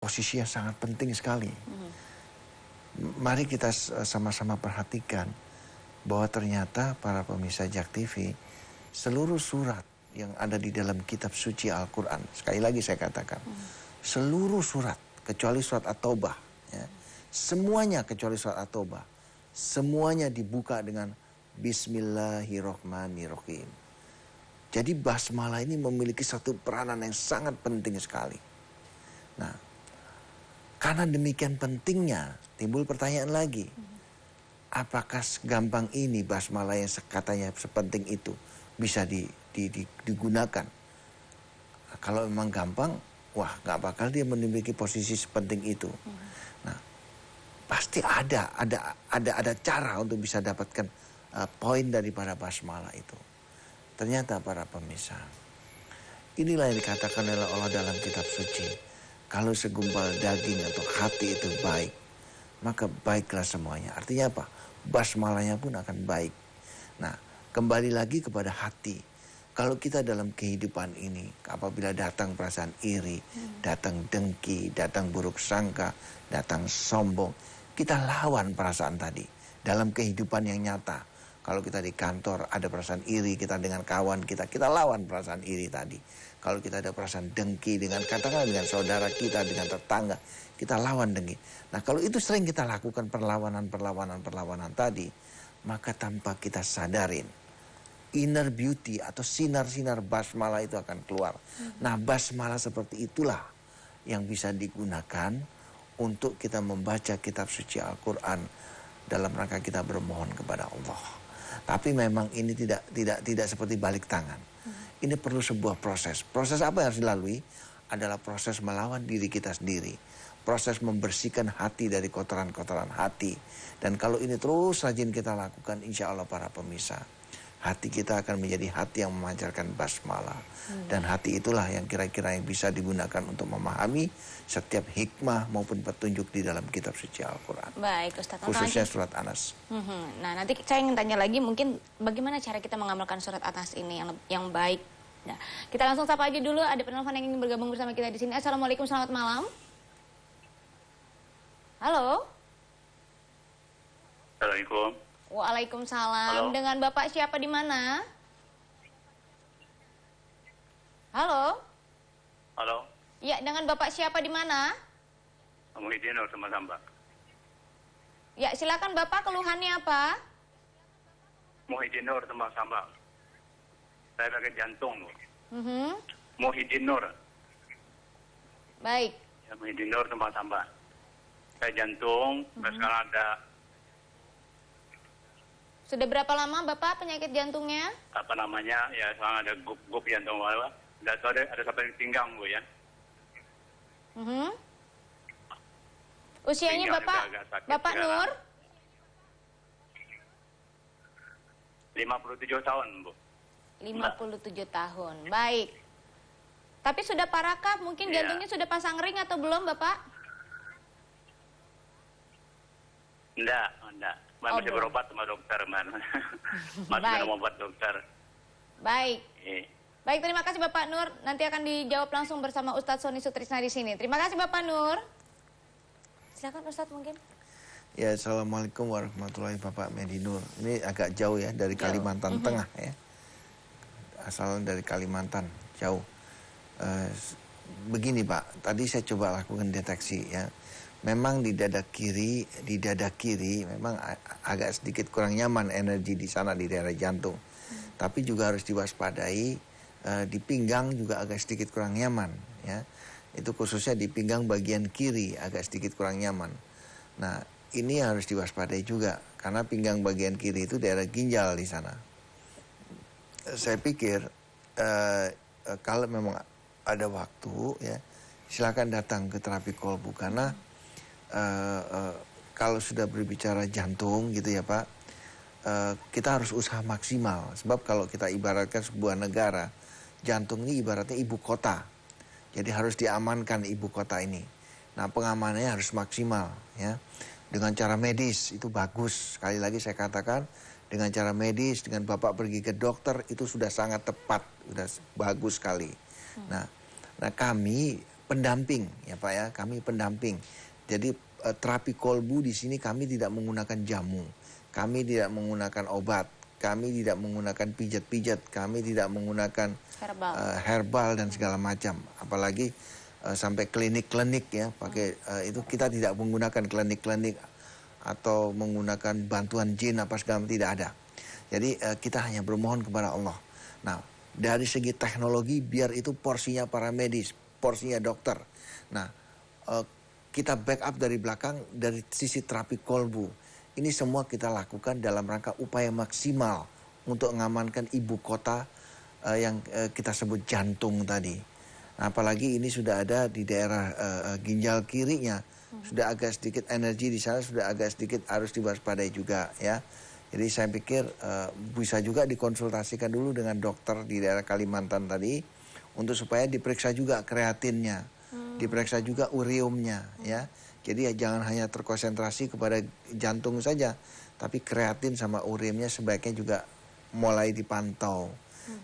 posisi yang sangat penting sekali. Mari kita sama-sama perhatikan bahwa ternyata para pemirsa JAK TV, seluruh surat yang ada di dalam kitab suci Al-Quran, sekali lagi saya katakan, seluruh surat, kecuali surat At-Taubah, ya, semuanya kecuali surat At-Taubah, semuanya dibuka dengan Bismillahirrahmanirrahim. Jadi basmalah ini memiliki satu peranan yang sangat penting sekali. Nah, karena demikian pentingnya, timbul pertanyaan lagi. Apakah gampang ini basmalah yang katanya sepenting itu bisa digunakan? Kalau memang gampang, wah gak bakal dia memiliki posisi sepenting itu. Nah, pasti ada cara untuk bisa dapatkan poin daripada basmalah itu. Ternyata para pemirsa, inilah yang dikatakan oleh Allah dalam kitab suci. Kalau segumpal daging atau hati itu baik, maka baiklah semuanya. Artinya apa? Basmalahnya pun akan baik. Nah, kembali lagi kepada hati. Kalau kita dalam kehidupan ini, apabila datang perasaan iri, datang dengki, datang buruk sangka, datang sombong, kita lawan perasaan tadi. Dalam kehidupan yang nyata, kalau kita di kantor ada perasaan iri kita dengan kawan kita lawan perasaan iri tadi. Kalau kita ada perasaan dengki dengan katakanlah dengan saudara kita, dengan tetangga, kita lawan dengki. Nah, kalau itu sering kita lakukan perlawanan tadi, maka tanpa kita sadarin, inner beauty atau sinar-sinar basmalah itu akan keluar. Nah, basmalah seperti itulah yang bisa digunakan untuk kita membaca kitab suci Al-Quran dalam rangka kita bermohon kepada Allah. Tapi memang ini tidak seperti balik tangan. Ini perlu sebuah proses. Proses apa yang harus dilalui? Adalah proses melawan diri kita sendiri. Proses membersihkan hati dari kotoran-kotoran hati. Dan kalau ini terus rajin kita lakukan, insya Allah para pemirsa, hati kita akan menjadi hati yang memancarkan basmalah. Dan hati itulah yang kira-kira yang bisa digunakan untuk memahami setiap hikmah maupun petunjuk di dalam kitab suci Al-Quran. Baik, Ustaz. Khususnya surat Anas. Nah, nanti saya ingin tanya lagi mungkin bagaimana cara kita mengamalkan surat Anas ini yang baik. Nah, kita langsung sapa aja dulu, ada penelpon yang ingin bergabung bersama kita di sini. Assalamualaikum, selamat malam. Halo. Assalamualaikum. Waalaikumsalam. Halo. Dengan Bapak siapa di mana? Halo. Halo. Ya, dengan Bapak siapa di mana? Muhyiddin Nur sama Samba. Ya, silakan Bapak, keluhannya apa? Muhyiddin Nur sama Samba. Saya pakai jantung. Mhm. Muhyiddin Nur. Baik. Ya, Muhyiddin Nur sama Samba. Saya jantung, sekarang ada Sudah berapa lama Bapak penyakit jantungnya? apa namanya? Ya, sekarang ada gup jantung bawah. Ada sampai di pinggang, Bu ya. Mhm. Usianya Pinggang Bapak, juga agak sakit Bapak sekarang. Nur? 57 tahun, Bu. 57 tahun. Baik. Tapi sudah parakah? Mungkin Iya. jantungnya sudah pasang ring atau belum, Bapak? Enggak. Masih belum. berobat sama dokter, Man. Masih Baik. minum obat dokter. Baik. Iya. Baik, terima kasih Bapak Nur. Nanti akan dijawab langsung bersama Ustadz Soni Sutrisna di sini. Terima kasih Bapak Nur. Silakan Ustadz mungkin. Ya, Assalamualaikum warahmatullahi wabarakatuh, Medinur. Ini agak jauh ya dari Kalimantan Tengah ya. Asal dari Kalimantan, jauh. Begini Pak, tadi saya coba lakukan deteksi ya. Memang di dada kiri memang agak sedikit kurang nyaman energi di sana di daerah jantung. Tapi juga harus diwaspadai di pinggang juga agak sedikit kurang nyaman ya. Itu khususnya di pinggang bagian kiri agak sedikit kurang nyaman. Nah, ini harus diwaspadai juga karena pinggang bagian kiri itu daerah ginjal di sana. Saya pikir kalau memang ada waktu ya, silakan datang ke terapi kolbu karena kalau sudah berbicara jantung gitu ya Pak, kita harus usaha maksimal. Sebab kalau kita ibaratkan sebuah negara, jantung ini ibaratnya ibu kota. Jadi harus diamankan ibu kota ini. Nah, pengamanannya harus maksimal ya. Dengan cara medis itu bagus. Sekali lagi saya katakan, dengan cara medis, dengan Bapak pergi ke dokter itu sudah sangat tepat, sudah bagus sekali. Nah, kami pendamping ya Pak ya, kami pendamping. Jadi terapi kolbu di sini kami tidak menggunakan jamu, kami tidak menggunakan obat, kami tidak menggunakan pijat-pijat, kami tidak menggunakan Herbal. herbal dan segala macam. Apalagi sampai klinik-klinik ya, pakai itu kita tidak menggunakan klinik-klinik atau menggunakan bantuan jin apa segala macam, tidak ada. Jadi kita hanya bermohon kepada Allah. Nah, dari segi teknologi biar itu porsinya para medis, porsinya dokter. Nah, kita backup dari belakang dari sisi terapi kolbu. Ini semua kita lakukan dalam rangka upaya maksimal untuk mengamankan ibu kota yang kita sebut jantung tadi. Nah, apalagi ini sudah ada di daerah ginjal kirinya, sudah agak sedikit energi di sana, sudah agak sedikit harus diwaspadai juga ya. Jadi saya pikir bisa juga dikonsultasikan dulu dengan dokter di daerah Kalimantan tadi untuk supaya diperiksa juga kreatinnya, diperiksa juga ureumnya ya. Jadi ya jangan hanya terkonsentrasi kepada jantung saja, tapi kreatin sama ureumnya sebaiknya juga mulai dipantau.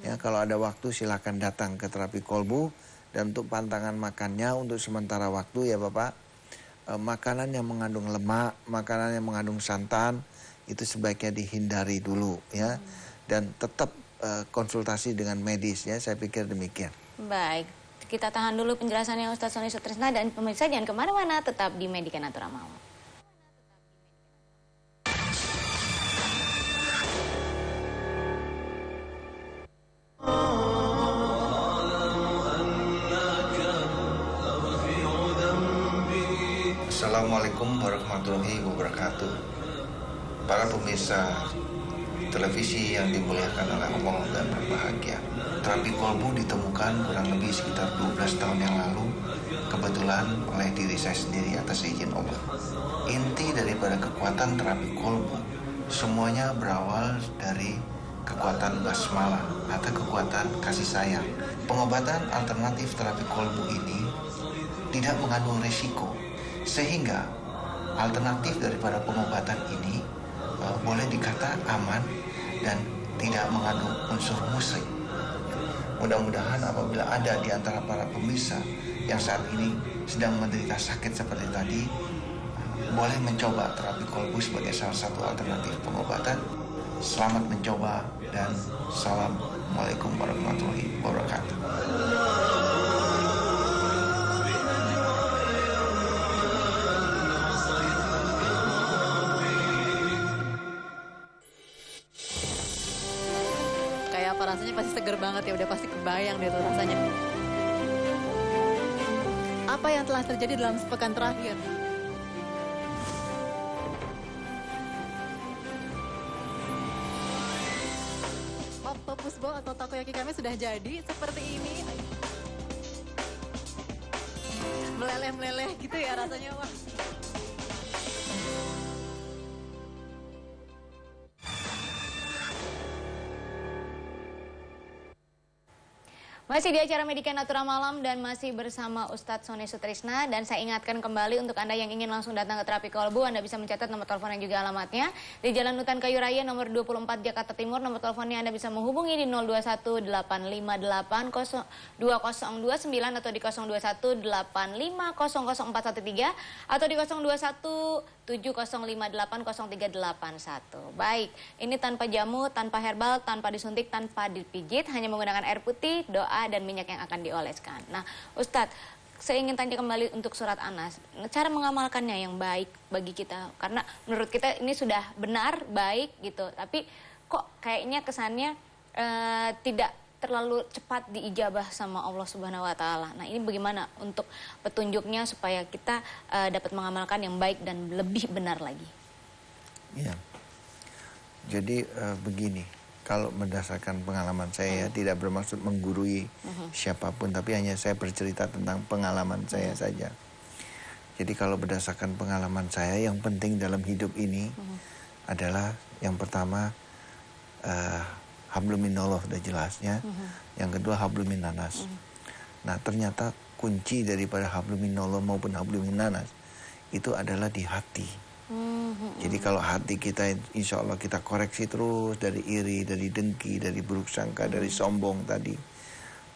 Ya, kalau ada waktu silakan datang ke terapi kolbu. Dan untuk pantangan makannya untuk sementara waktu ya Bapak, makanan yang mengandung lemak, makanan yang mengandung santan itu sebaiknya dihindari dulu ya. Dan tetap konsultasi dengan medis ya, saya pikir demikian. Baik, kita tahan dulu penjelasannya Ustadz Sony Sutrisna dan pemirsa jangan kemana-mana, tetap di Medika Natura Malam. Assalamualaikum warahmatullahi wabarakatuh. Para pemirsa televisi yang dimuliakan oleh Allah dan berbahagia. Terapi kolbu ditemukan kurang lebih sekitar 12 tahun yang lalu, kebetulan oleh diri saya sendiri atas izin Allah. Inti daripada kekuatan terapi kolbu semuanya berawal dari kekuatan basmalah atau kekuatan kasih sayang. Pengobatan alternatif terapi kolbu ini tidak mengandung resiko, sehingga alternatif daripada pengobatan ini boleh dikata aman dan tidak mengandung unsur musrik. Mudah-mudahan apabila ada di antara para pemirsa yang saat ini sedang menderita sakit seperti tadi, boleh mencoba terapi kolbu sebagai salah satu alternatif pengobatan. Selamat mencoba dan Assalamualaikum warahmatullahi wabarakatuh. Kayak apa rasanya pasti seger banget ya, udah pasti kebayang deh tuh rasanya. Apa yang telah terjadi dalam sepekan terakhir? Octopus ball atau takoyaki kami sudah jadi seperti ini. Meleleh-meleleh gitu ya rasanya, wah. Masih di acara Medika Natura Malam dan masih bersama Ustadz Sony Sutrisna. Dan saya ingatkan kembali untuk Anda yang ingin langsung datang ke terapi kolbu, Anda bisa mencatat nomor telepon dan juga alamatnya di Jalan Utan Kayu Raya nomor 24 Jakarta Timur. Nomor teleponnya Anda bisa menghubungi di 0218582029 atau di 0218500413 atau di 0217058031. Baik, ini tanpa jamu, tanpa herbal, tanpa disuntik, tanpa dipijit, hanya menggunakan air putih, doa dan minyak yang akan dioleskan. Nah, Ustadz, saya ingin tanya kembali untuk surat Anas, cara mengamalkannya yang baik bagi kita, karena menurut kita ini sudah benar, baik gitu, tapi kok kayaknya kesannya tidak terlalu cepat diijabah sama Allah Subhanahu wa Ta'ala. Nah, ini bagaimana untuk petunjuknya supaya kita dapat mengamalkan yang baik dan lebih benar lagi? Ya, jadi begini. Kalau berdasarkan pengalaman saya, tidak bermaksud menggurui siapapun, tapi hanya saya bercerita tentang pengalaman saya saja. Jadi kalau berdasarkan pengalaman saya, yang penting dalam hidup ini adalah yang pertama hablum minallah, sudah jelasnya. Yang kedua hablum minanas. Nah, ternyata kunci daripada hablum minallah maupun hablum minanas itu adalah di hati. Jadi kalau hati kita insya Allah kita koreksi terus dari iri, dari dengki, dari buruk sangka, dari sombong tadi,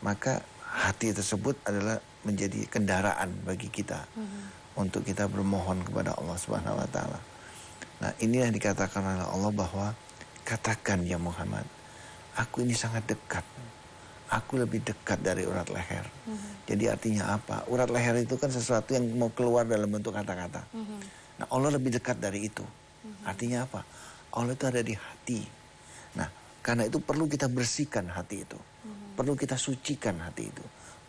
maka hati tersebut adalah menjadi kendaraan bagi kita untuk kita bermohon kepada Allah Subhanahu wa taala. Nah, ini yang dikatakan oleh Allah bahwa katakan ya Muhammad, aku ini sangat dekat. Aku lebih dekat dari urat leher. Jadi artinya apa? Urat leher itu kan sesuatu yang mau keluar dalam bentuk kata-kata. Nah, Allah lebih dekat dari itu. Artinya apa? Allah itu ada di hati. Nah, karena itu perlu kita bersihkan hati itu. Perlu kita sucikan hati itu.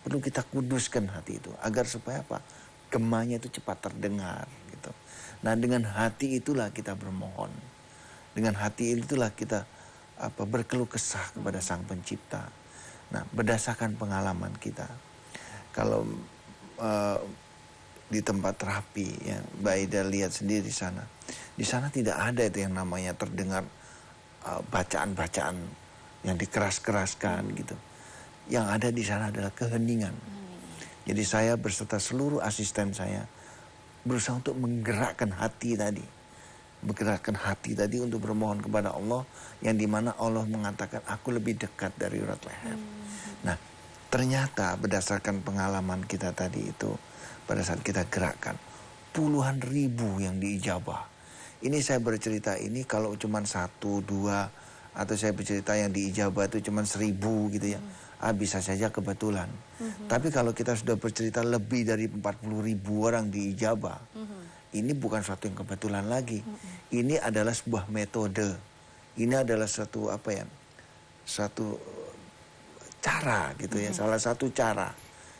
Perlu kita kuduskan hati itu. Agar supaya apa? Gemanya itu cepat terdengar. Gitu. Nah, dengan hati itulah kita bermohon. Dengan hati itulah kita berkeluh kesah kepada Sang Pencipta. Nah, berdasarkan pengalaman kita. Kalau di tempat terapi, ya, Mbak Ida lihat sendiri di sana. Di sana tidak ada itu yang namanya terdengar bacaan-bacaan yang dikeras-keraskan gitu. Yang ada di sana adalah keheningan. Jadi saya beserta seluruh asisten saya berusaha untuk menggerakkan hati tadi. Menggerakkan hati tadi untuk bermohon kepada Allah, yang dimana Allah mengatakan aku lebih dekat dari urat leher. Nah, ternyata berdasarkan pengalaman kita tadi itu, pada saat kita gerakkan, puluhan ribu yang diijabah. Ini saya bercerita ini kalau cuma 1, 2, atau saya bercerita yang diijabah itu cuma 1000 gitu ya. Bisa saja kebetulan. Tapi kalau kita sudah bercerita lebih dari 40.000 orang diijabah, ini bukan suatu yang kebetulan lagi. Ini adalah sebuah metode. Ini adalah suatu suatu cara gitu ya. Salah satu cara,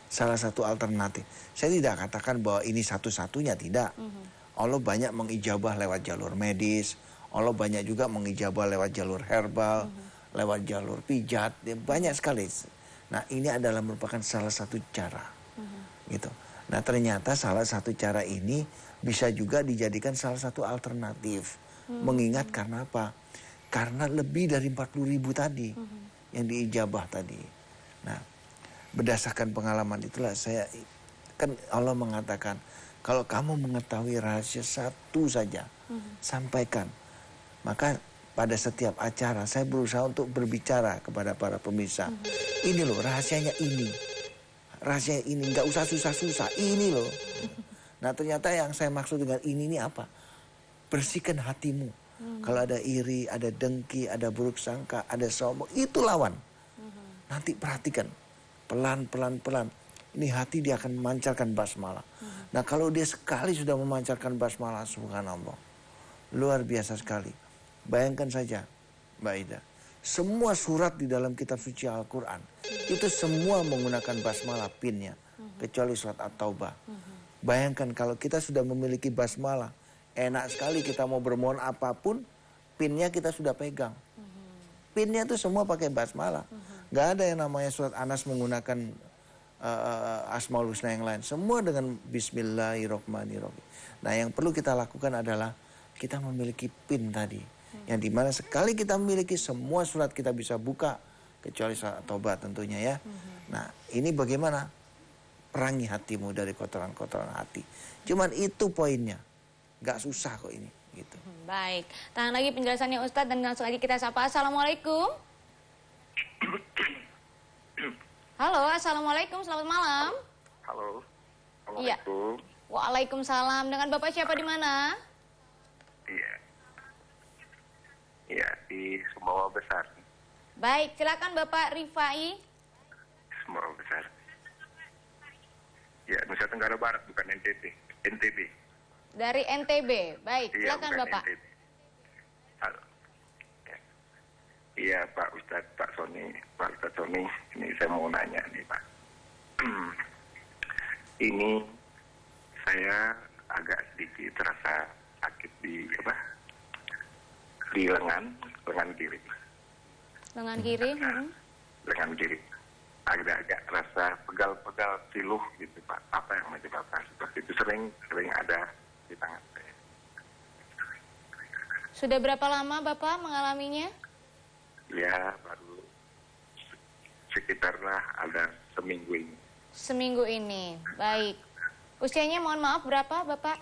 salah satu alternatif. Saya tidak katakan bahwa ini satu-satunya, tidak. Allah banyak mengijabah lewat jalur medis. Allah banyak juga mengijabah lewat jalur herbal, lewat jalur pijat. Banyak sekali. Nah, ini adalah merupakan salah satu cara. Gitu. Nah, ternyata salah satu cara ini bisa juga dijadikan salah satu alternatif. Mengingat karena apa? Karena lebih dari 40.000 tadi yang diijabah tadi. Nah, berdasarkan pengalaman itulah kan Allah mengatakan, kalau kamu mengetahui rahasia satu saja, sampaikan. Maka pada setiap acara saya berusaha untuk berbicara kepada para pemirsa. Ini loh rahasianya ini. Rahasia ini, nggak usah susah-susah, ini loh. Nah, ternyata yang saya maksud dengan ini apa? Bersihkan hatimu. Kalau ada iri, ada dengki, ada buruk sangka, ada sombong, itu lawan. Nanti perhatikan, pelan. Ini hati dia akan memancarkan basmalah. Nah, kalau dia sekali sudah memancarkan basmalah, subhanallah, luar biasa sekali. Bayangkan saja, Mbak Ida, semua surat di dalam kitab suci Al-Quran itu semua menggunakan basmalah pinnya, kecuali surat At-Taubah. Bayangkan kalau kita sudah memiliki basmalah, enak sekali kita mau bermohon apapun, pinnya kita sudah pegang. Pinnya itu semua pakai basmalah. Gak ada yang namanya surat Anas menggunakan Asmaul Husna yang lain. Semua dengan Bismillahirrahmanirrahim. Nah, yang perlu kita lakukan adalah kita memiliki pin tadi. Yang dimana sekali kita memiliki, semua surat kita bisa buka, kecuali surat Taubah tentunya ya. Nah, ini bagaimana? Perangi hatimu dari kotoran-kotoran hati. Cuman itu poinnya. Gak susah kok ini. Gitu. Baik, tahan lagi penjelasannya Ustadz dan langsung aja kita sapa. Assalamualaikum. Halo, Assalamualaikum, selamat malam. Halo, Iya. Assalamualaikum. Waalaikumsalam. Dengan Bapak siapa di mana? Iya. Iya, di Sumbawa Besar. Baik, silakan Bapak Rifai. Sumbawa Besar. Ya, Nusa Tenggara Barat, bukan NTB. NTB. Dari NTB. Baik, Iya, silakan bukan Bapak. NTB. Halo. Ya. Iya, Pak Ustadz, Pak Sony. Pak Ustadz Sony, ini saya mau nanya nih, Pak. Ini saya agak sedikit terasa sakit di lengan kiri. Lengan kiri. Lengan kiri. Agak-agak rasa pegal-pegal siluh gitu, Pak. Apa yang menyebabkan seperti itu? Sering ada di tangan saya. Sudah berapa lama Bapak mengalaminya? Ya, baru sekitarlah ada seminggu ini. Seminggu ini. Baik. Usianya mohon maaf berapa Bapak?